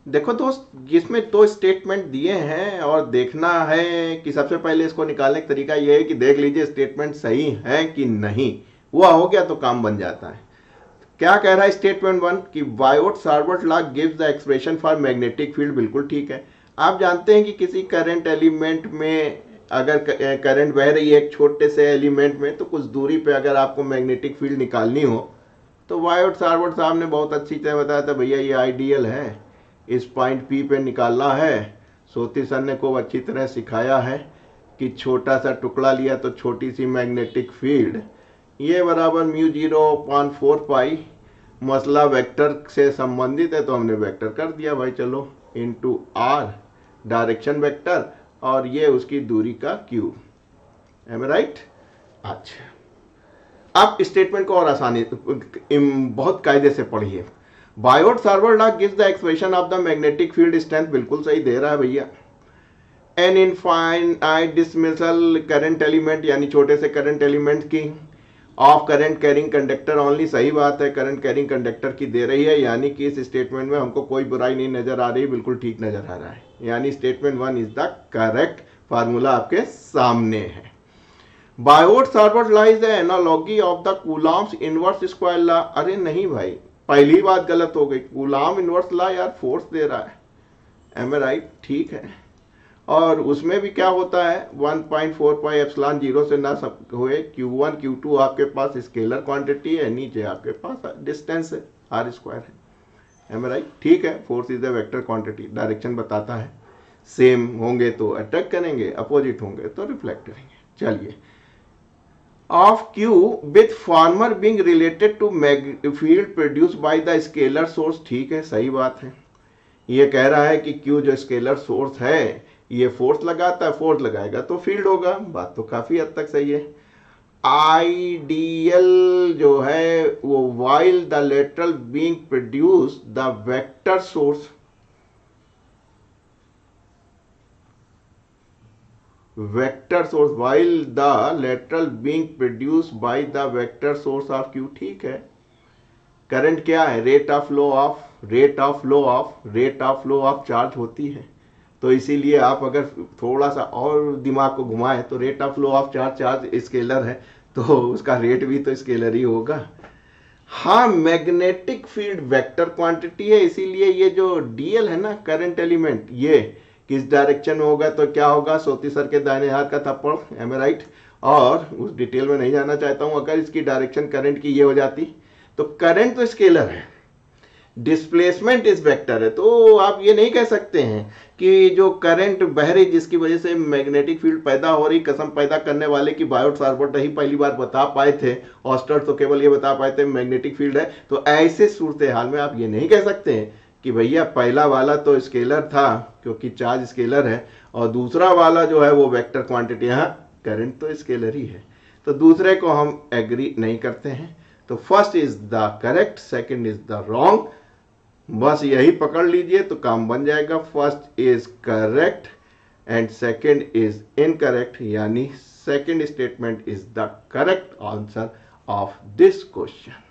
देखो दोस्त, इसमें दो स्टेटमेंट दिए हैं और देखना है कि सबसे पहले इसको निकालने का तरीका यह है कि देख लीजिए स्टेटमेंट सही है कि नहीं। हुआ हो गया तो काम बन जाता है। क्या कह रहा है स्टेटमेंट वन कि Biot Savart law gives the expression for magnetic field. बिल्कुल ठीक है। आप जानते हैं कि किसी करंट एलिमेंट में अगर करंट बह रही है एक छोटे से एलिमेंट में, तो कुछ दूरी पे अगर आपको मैग्नेटिक फील्ड निकालनी हो तो बायोट सार्वर्ट साहब ने बहुत अच्छी तरह बताया था, भैया ये आइडियल है, इस पॉइंट पी पे निकालना है। सोती सर ने खूब अच्छी तरह सिखाया है कि छोटा सा टुकड़ा लिया तो छोटी सी मैग्नेटिक फील्ड, ये बराबर म्यू 0/4 पाई। मसला वेक्टर से संबंधित है तो हमने वेक्टर कर दिया भाई, चलो इनटू आर डायरेक्शन वेक्टर, और ये उसकी दूरी का क्यूब। M right. अच्छा, अब स्टेटमेंट को और आसानी बहुत कायदे से पढ़िए। Biot Savart law gives the expression of the magnetic field strength. बिल्कुल सही दे रहा है भैया। An infinitesimal current element, यानी छोटे से करंट एलिमेंट की of current carrying conductor only. सही बात है, करंट कैरिंग कंडक्टर की दे रही है, यानी कि इस स्टेटमेंट में हमको कोई बुराई नहीं नजर आ रही, बिल्कुल ठीक नजर आ रहा है। यानी statement one is the correct. Formula आपके सामने है। Biot Savart law is the analogy of the Coulomb's inverse square law. अरे नहीं भाई, पहली बात गलत हो गई। कूलॉम इनवर्स लॉ यार फोर्स दे रहा है। एम राइट, ठीक है। और उसमें भी क्या होता है, 1.4 पाई एप्सिलॉन 0 से ना सब हुए Q1 Q2 आपके पास स्केलर क्वांटिटी है, नीचे आपके पास डिस्टेंस है, आर स्क्वायर है। एम राइट, ठीक है। Force is the vector quantity, direction बताता है। सेम होंगे तो अटैक करेंगे, अपोजिट होंगे तो रिफ्लेक्ट करेंगे। चलिए, of Q with former being related to field produce by the scalar source. ठीक है, सही बात है। ये कह रहा है कि Q जो स्केलर सोर्स है ये फोर्स लगाता है, फोर्स लगाएगा तो फील्ड होगा। बात तो काफी हद तक सही है। आइडियल जो है वो while the lateral being produce the vector source, vector source while the lateral being produce by the vector source of Q। ठीक है। करंट क्या है, rate of flow of charge होती है, तो इसीलिए आप अगर थोड़ा सा और दिमाग को घुमाएं तो rate of flow of charge scalar है तो उसका रेट भी तो स्केलर ही होगा। हाँ, मैग्नेटिक फील्ड वेक्टर क्वांटिटी है, इसीलिए ये जो डीएल है ना, करंट एलिमेंट, ये किस डायरेक्शन में होगा तो क्या होगा, सोती सर के दाहिने हाथ का थप्पड़। Am right. और उस डिटेल में नहीं जाना चाहता हूं। अगर इसकी डायरेक्शन करंट की ये हो जाती तो करंट तो स्केलर है, डिस्प्लेसमेंट इस वेक्टर है, तो आप ये नहीं कह सकते हैं कि जो करंट बह रही जिसकी वजह से मैग्नेटिक फील्ड पैदा हो रही, कसम पैदा करने वाले की बायोट सार्वर्ट ही पहली बार बता पाए थे, ऑस्टर्ड तो केवल ये बता पाए थे मैग्नेटिक फील्ड है। तो ऐसे सूरत हाल में आप ये नहीं कह सकते हैं कि भैया पहला वाला तो स्केलर था क्योंकि चार्ज स्केलर है, और दूसरा वाला जो है वो वेक्टर क्वांटिटी, यहाँ करंट तो स्केलर ही है, तो दूसरे को हम एग्री नहीं करते हैं। तो first is the correct, second is the wrong. बस यही पकड़ लीजिए तो काम बन जाएगा। First is correct and second is incorrect, यानी second statement is the correct answer of this question.